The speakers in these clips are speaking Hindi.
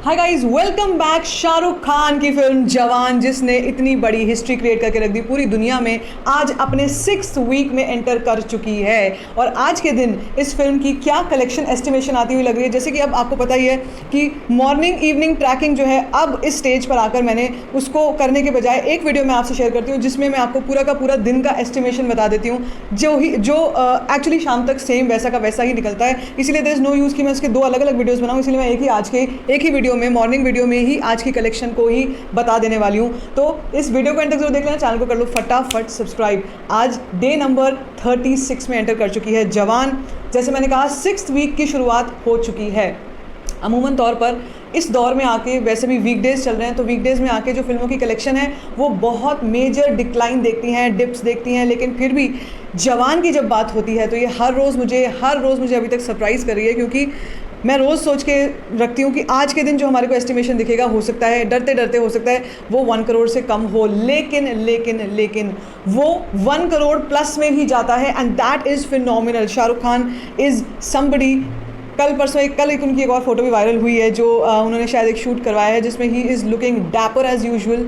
Hi guys, welcome back. Shahrukh Khan की फिल्म जवान, जिसने इतनी बड़ी हिस्ट्री क्रिएट करके रख दी पूरी दुनिया में, आज अपने 6th वीक में एंटर कर चुकी है। और आज के दिन इस फिल्म की क्या कलेक्शन एस्टिमेशन आती हुई लग रही है, जैसे कि अब आपको पता ही है कि मॉर्निंग इवनिंग ट्रैकिंग जो है, अब इस स्टेज पर आकर मैंने उसको करने के बजाय एक वीडियो मैं आपसे शेयर करती हूँ जिसमें मैं आपको पूरा का पूरा दिन का एस्टिमेशन बता देती हूँ, जो एक्चुअली शाम तक सेम वैसा का वैसा ही निकलता है। इसीलिए देयर इज नो यूज़ कि मैं उसके दो अलग अलग वीडियोज़ बनाऊँ, इसलिए मैं एक ही वीडियो में, मॉर्निंग वीडियो में ही आज की कलेक्शन को ही बता देने वाली हूँ। तो इस वीडियो को एंड तक जरूर देख लेना, चैनल को कर लो फटाफट सब्सक्राइब। आज डे नंबर 36 में एंटर कर चुकी है जवान। जैसे मैंने कहा, 6th वीक की शुरुआत हो चुकी है। अमूमन तौर पर इस दौर में आके, वैसे भी वीकडेज़ चल रहे हैं, तो वीकडेज़ में आके जो फिल्मों की कलेक्शन है वो बहुत मेजर डिक्लाइन देखती हैं, डिप्स देखती हैं, लेकिन फिर भी जवान की जब बात होती है तो ये हर रोज़ मुझे अभी तक सरप्राइज़ कर रही है, क्योंकि मैं रोज़ सोच के रखती हूँ कि आज के दिन जो हमारे को एस्टिमेशन दिखेगा, हो सकता है डरते डरते हो सकता है वो 1 करोड़ से कम हो, लेकिन वो 1 करोड़ प्लस में ही जाता है, and that is phenomenal. Shahrukh Khan is somebody. कल एक उनकी एक और फोटो भी वायरल हुई है जो उन्होंने शायद एक शूट करवाया है, जिसमें he is looking dapper as usual.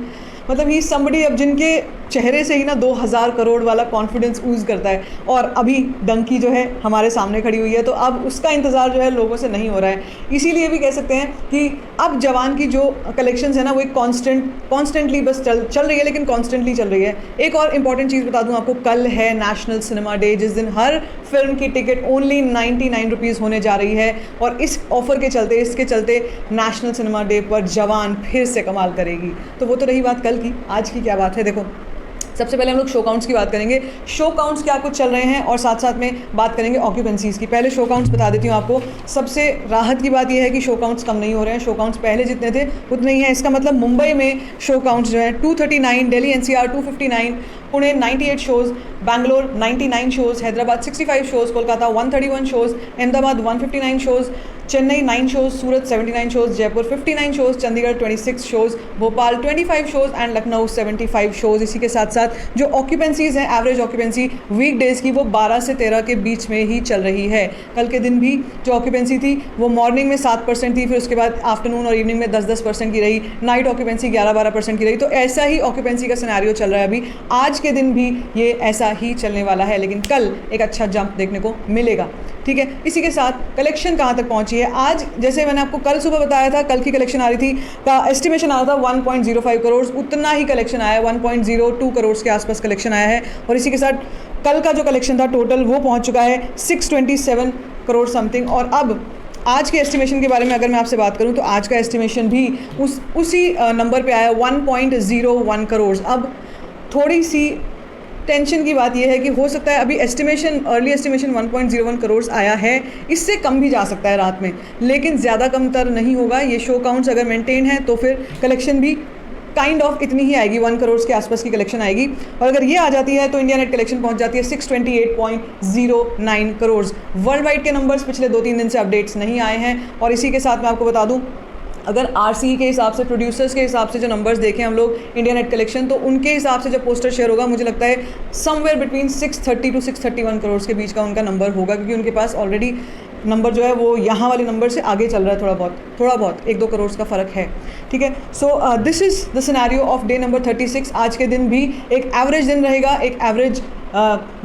मतलब ही समबडी अब जिनके चेहरे से ही ना 2000 करोड़ वाला कॉन्फिडेंस यूज़ करता है, और अभी डंकी जो है हमारे सामने खड़ी हुई है, तो अब उसका इंतज़ार जो है लोगों से नहीं हो रहा है। इसीलिए भी कह सकते हैं कि अब जवान की जो कलेक्शंस है ना, वो एक कॉन्स्टेंटली बस चल रही है, लेकिन कॉन्स्टेंटली चल रही है। एक और इंपॉर्टेंट चीज़ बता दूं आपको, कल है नेशनल सिनेमा डे, जिस दिन हर फिल्म की टिकट ओनली 99 रुपीज़ होने जा रही है, और इस ऑफर के चलते नेशनल सिनेमा डे पर जवान फिर से कमाल करेगी। तो वो तो रही बात कल की। आज की क्या बात है, देखो, सबसे पहले हम लोग शो काउंट्स की बात करेंगे। शो काउंट्स क्या कुछ चल रहे हैं, और साथ साथ में बात करेंगे ऑक्यूपेंसीज़ की। पहले शो काउंट्स बता देती हूँ आपको। सबसे राहत की बात यह है कि शो काउंट्स कम नहीं हो रहे हैं। शो काउंट्स पहले जितने थे उतने ही हैं। इसका मतलब मुंबई में शो काउंट्स जो है 239, Delhi NCR 259, Pune 98 shows, Bangalore 99 shows, Hyderabad 65 shows, Kolkata 131 shows, Ahmedabad 159 shows, Chennai 9 shows, Surat 79 shows, Jaipur 59 shows, Chandigarh 26 shows, Bhopal 25 shows and Lucknow 75 shows. इसी के साथ साथ जो ऑक्यूपेंसीज़ हैं, एवरेज ऑक्यूपेंसी वीकडेज़ की, वो 12 से 13 के बीच में ही चल रही है। कल के दिन भी जो ऑक्यूपेंसी थी वो मॉर्निंग में 7% थी, फिर उसके बाद आफ्टरनून और इवनिंग में 10% की रही, नाइट ऑक्यूपेंसी 11-12% की रही। तो ऐसा ही ऑक्यूपेंसी का सिनेरियो चल रहा है अभी। आज के दिन भी ये ऐसा ही चलने वाला है, लेकिन कल एक अच्छा जंप देखने को मिलेगा। ठीक है, इसी के साथ कलेक्शन कहाँ तक पहुँची है आज, जैसे मैंने आपको कल सुबह बताया था, कल की कलेक्शन आ रही थी, का एस्टिमेशन आया था 1.05 करोड़, उतना ही कलेक्शन आया है, 1.02 करोड़ के आसपास कलेक्शन आया है। और इसी के साथ कल का जो कलेक्शन था टोटल, वो पहुँच चुका है 627 करोड़ समथिंग। और अब आज के एस्टिमेशन के बारे में अगर मैं आपसे बात करूं, तो आज का एस्टिमेशन भी उसी नंबर पे आया, 1.01 करोड़। अब थोड़ी सी टेंशन की बात यह है कि हो सकता है अभी अर्ली एस्टिमेशन 1.01 करोड़ आया है, इससे कम भी जा सकता है रात में, लेकिन ज़्यादा कम तर नहीं होगा। ये शो काउंट्स अगर मेंटेन है तो फिर कलेक्शन भी काइंड ऑफ इतनी ही आएगी, 1 करोड़ के आसपास की कलेक्शन आएगी। और अगर ये आ जाती है तो इंडिया नेट कलेक्शन पहुंच जाती है 628.09 करोड़। वर्ल्ड वाइड के नंबर्स पिछले 2-3 दिन से अपडेट्स नहीं आए हैं। और इसी के साथ मैं आपको बता दूं, अगर RCE के हिसाब से, प्रोड्यूसर्स के हिसाब से जो नंबर्स देखें हम लोग इंडिया नेट कलेक्शन, तो उनके हिसाब से जब पोस्टर शेयर होगा, मुझे लगता है समवेयर बिटवीन 630 to 631 करोड़ के बीच का उनका नंबर होगा, क्योंकि उनके पास ऑलरेडी नंबर जो है वो यहाँ वाले नंबर से आगे चल रहा है, थोड़ा बहुत 1-2 करोड़ का फ़र्क है। ठीक है, so this is the scenario of day number 36। आज के दिन भी एक एवरेज दिन रहेगा, एक एवरेज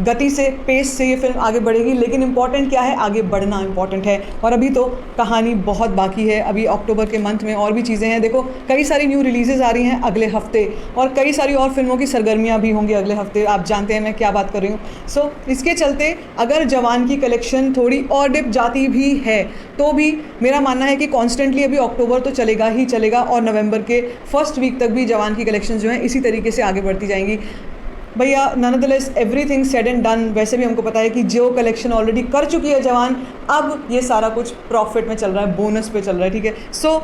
गति से, पेस से ये फिल्म आगे बढ़ेगी। लेकिन इम्पॉर्टेंट क्या है, आगे बढ़ना इम्पॉर्टेंट है। और अभी तो कहानी बहुत बाकी है। अभी अक्टूबर के मंथ में और भी चीज़ें हैं। देखो, कई सारी न्यू रिलीजेज़ आ रही हैं अगले हफ्ते, और कई सारी और फिल्मों की सरगर्मियाँ भी होंगी अगले हफ्ते। आप जानते हैं मैं क्या बात कर रही हूँ। सो इसके चलते अगर जवान की कलेक्शन थोड़ी और डिप जाती भी है, तो भी मेरा मानना है कि कॉन्स्टेंटली अभी अक्टूबर तो चलेगा ही चलेगा, और नवंबर के फर्स्ट वीक तक भी जवान की कलेक्शन जो है इसी तरीके से आगे बढ़ती जाएंगी। भैया, nonetheless everything said and done, वैसे भी हमको पता है कि जो कलेक्शन ऑलरेडी कर चुकी है जवान, अब ये सारा कुछ प्रॉफिट में चल रहा है, बोनस पे चल रहा है। ठीक है, so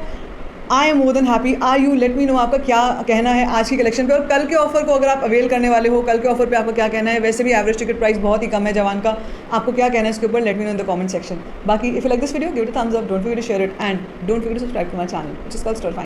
I am more than happy. Are you? Let me know आपका क्या कहना है आज की कलेक्शन पे, और कल के ऑफर को अगर आप अवेल करने वाले हो, कल के ऑफर पे आपका क्या कहना है। वैसे भी एवरेज टिकट प्राइस बहुत ही कम है जवान का, आपको क्या कहना है इसके ऊपर, let me know in the comment section. बाकी if you like this video, give it a thumbs up, don't forget to share it, and don't forget to subscribe to my channel, which is called star fine.